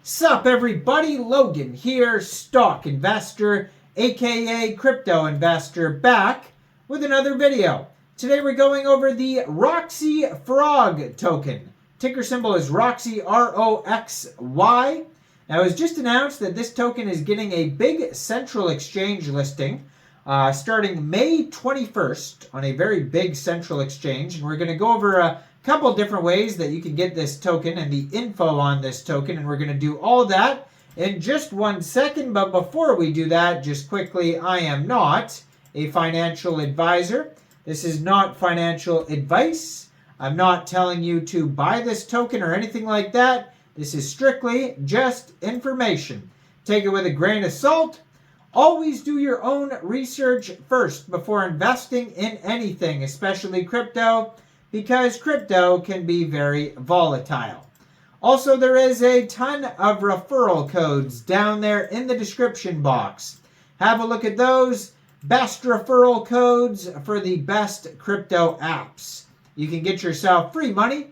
Sup everybody, Logan here, stock investor, aka crypto investor, back with another video. Today we're going over the Roxy Frog token. Ticker symbol is Roxy, R-O-X-Y. Now it was just announced that this token is getting a big central exchange listing starting May 21st on a very big central exchange. And we're going to go over a couple different ways that you can get this token and the info on this token, and we're going to do all that in just 1 second. But before we do that, just quickly, I am not a financial advisor. This is not financial advice. I'm not telling you to buy this token or anything like that. This is strictly just information. Take it with a grain of salt. Always do your own research first before investing in anything, especially crypto, because crypto can be very volatile. Also, there is a ton of referral codes down there in the description box. Have a look at those. Best referral codes for the best crypto apps. You can get yourself free money,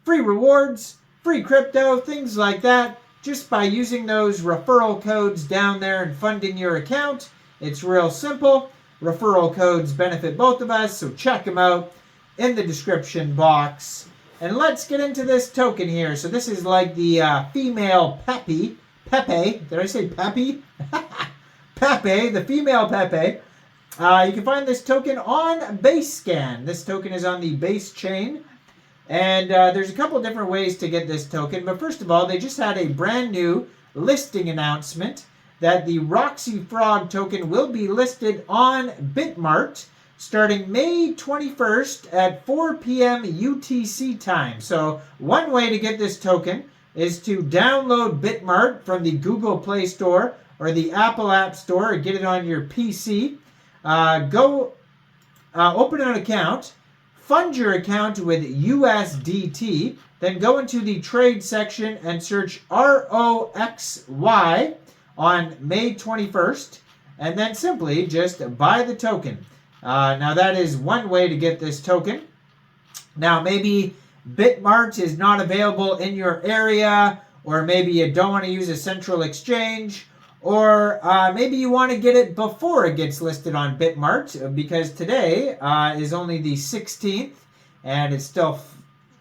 free rewards, free crypto, things like that, just by using those referral codes down there and funding your account. It's real simple. Referral codes benefit both of us, so check them out in the description box. And let's get into this token here. So this is like the female Pepe. Did I say Pepe? Pepe, the female Pepe. You can find this token on BaseScan. This token is on the Base chain. And there's a couple different ways to get this token. But first of all, they just had a brand new listing announcement that the Roxy Frog token will be listed on Bitmart starting May 21st at 4 p.m. UTC time. So one way to get this token is to download Bitmart from the Google Play Store or the Apple App Store, or get it on your PC. Open an account, fund your account with USDT, then go into the trade section and search ROXY on May 21st, and then simply just buy the token. Now that is one way to get this token. Now maybe Bitmart is not available in your area, or maybe you don't want to use a central exchange, or maybe you want to get it before it gets listed on Bitmart, because today is only the 16th and it's still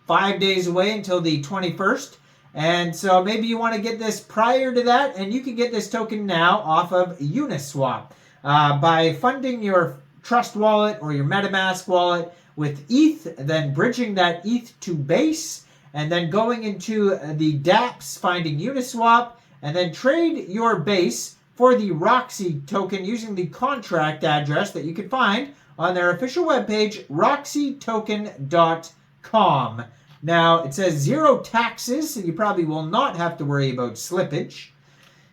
5 days away until the 21st. And so maybe you want to get this prior to that, and you can get this token now off of Uniswap by funding your Trust wallet or your MetaMask wallet with ETH, then bridging that ETH to Base, and then going into the dApps, finding Uniswap, and then trade your Base for the Roxy token using the contract address that you can find on their official webpage, roxytoken.com. Now, it says 0 taxes, so you probably will not have to worry about slippage.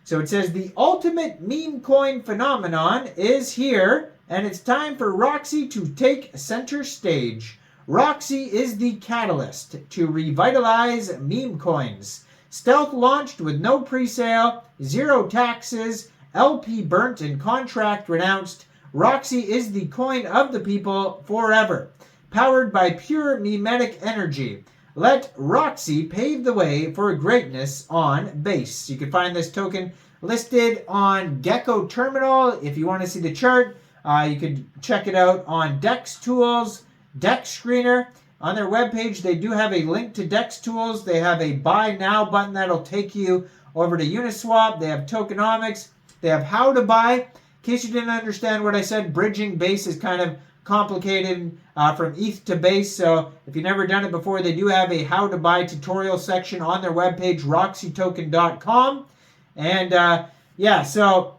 So it says the ultimate meme coin phenomenon is here, and it's time for Roxy to take center stage. Roxy is the catalyst to revitalize meme coins. Stealth launched with no pre-sale, 0 taxes, LP burnt and contract renounced. Roxy is the coin of the people forever. Powered by pure memetic energy. Let Roxy pave the way for greatness on Base. You can find this token listed on Gecko Terminal. If you want to see the chart, you could check it out on Dex Tools, Dex Screener. On their webpage, they do have a link to Dex Tools. They have a Buy Now button that'll take you over to Uniswap. They have tokenomics. They have how to buy. In case you didn't understand what I said, bridging Base is kind of complicated from ETH to Base. So if you've never done it before, they do have a how to buy tutorial section on their webpage, roxytoken.com. And so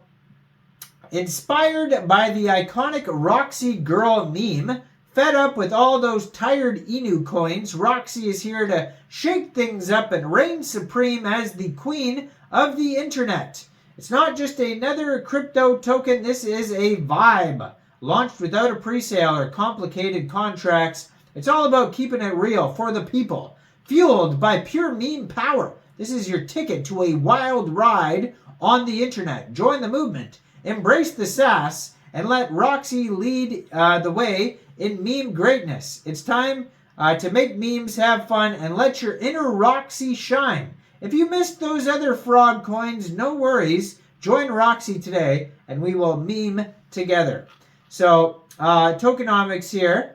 inspired by the iconic Roxy girl meme, fed up with all those tired Inu coins, Roxy is here to shake things up and reign supreme as the queen of the internet. It's not just another crypto token, this is a vibe. Launched without a pre-sale or complicated contracts, it's all about keeping it real for the people. Fueled by pure meme power, this is your ticket to a wild ride on the internet. Join the movement. Embrace the sass and let Roxy lead the way in meme greatness. It's time to make memes have fun and let your inner Roxy shine. If you missed those other frog coins, no worries. Join Roxy today, and we will meme together. So, tokenomics here.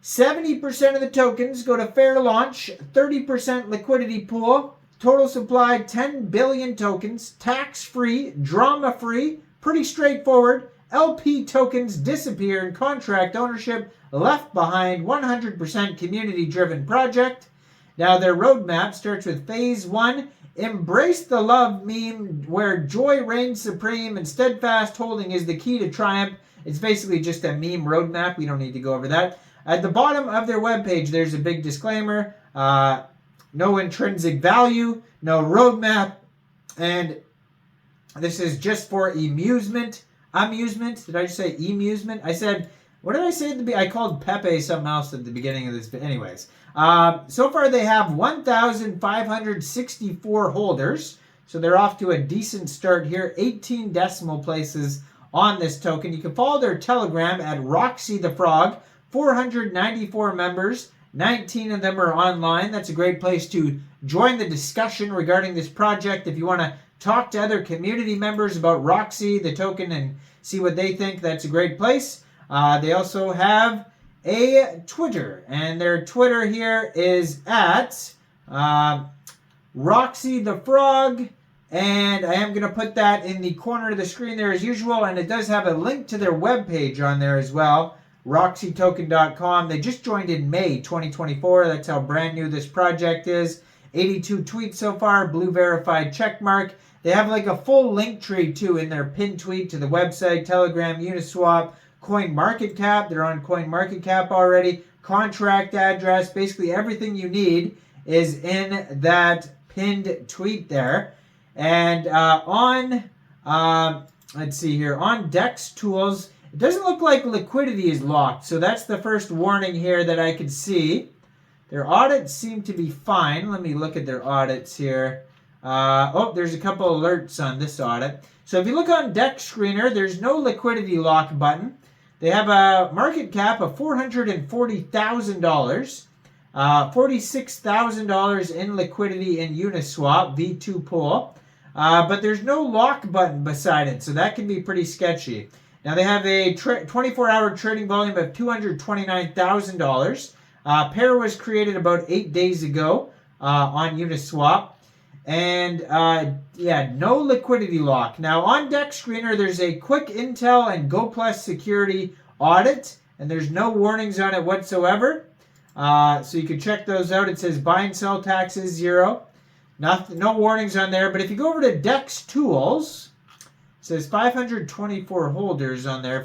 70% of the tokens go to fair launch, 30% liquidity pool, total supply 10 billion tokens, tax-free, drama-free, pretty straightforward. LP tokens disappear in contract ownership, left behind, 100% community-driven project. Now their roadmap starts with phase 1, embrace the love meme where joy reigns supreme and steadfast holding is the key to triumph. It's basically just a meme roadmap. We don't need to go over that. At the bottom of their webpage, there's a big disclaimer. No intrinsic value, no roadmap, and this is just for amusement. Amusement? Did I just say amusement? I said, what did I say at the beginning? I called Pepe something else at the beginning of this. Anyways, so far they have 1,564 holders, so they're off to a decent start here. 18 decimal places on this token. You can follow their Telegram at Roxy the Frog. 494 members, 19 of them are online. That's a great place to join the discussion regarding this project. If you want to talk to other community members about Roxy, the token, and see what they think, that's a great place. They also have a Twitter, and their Twitter here is at Roxy the Frog, and I am going to put that in the corner of the screen there as usual, and it does have a link to their webpage on there as well. RoxyToken.com. They just joined in May 2024. That's how brand new this project is. 82 tweets so far, blue verified checkmark. They have like a full link tree too in their pinned tweet to the website, Telegram, Uniswap, CoinMarketCap. They're on CoinMarketCap already. Contract address. Basically everything you need is in that pinned tweet there. And let's see here, on DEX Tools, it doesn't look like liquidity is locked, so that's the first warning here that I could see. Their audits seem to be fine. Let me look at their audits here. There's a couple alerts on this audit. So if you look on DEX Screener, there's no liquidity lock button. They have a market cap of $440,000, $46,000 in liquidity in Uniswap, V2 pool. But there's no lock button beside it, so that can be pretty sketchy. Now they have a 24-hour trading volume of $229,000. Pair was created about 8 days ago on Uniswap. And no liquidity lock. Now on DEX Screener, there's a quick intel and Go Plus security audit, and there's no warnings on it whatsoever. So you can check those out. It says buy and sell taxes 0. No warnings on there. But if you go over to DEX Tools, it says 524 holders on there.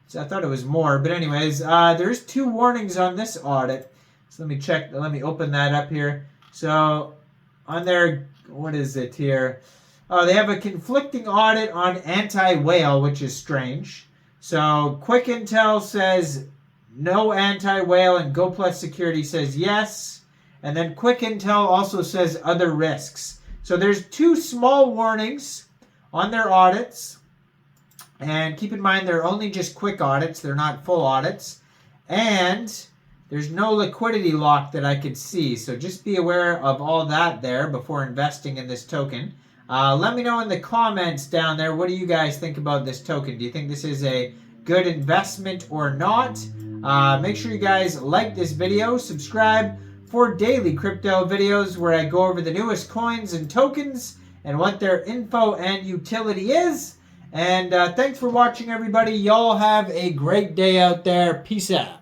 So I thought it was more. But anyways, there's 2 warnings on this audit. So let me check. Let me open that up here. So on their, what is it here? Oh, they have a conflicting audit on anti-whale, which is strange. So Quick Intel says no anti-whale, and Go Plus Security says yes. And then Quick Intel also says other risks. So there's 2 small warnings on their audits. And keep in mind, they're only just quick audits. They're not full audits. And there's no liquidity lock that I could see. So just be aware of all that there before investing in this token. Let me know in the comments down there, what do you guys think about this token? Do you think this is a good investment or not? Make sure you guys like this video, subscribe for daily crypto videos where I go over the newest coins and tokens and what their info and utility is. And thanks for watching, everybody. Y'all have a great day out there. Peace out.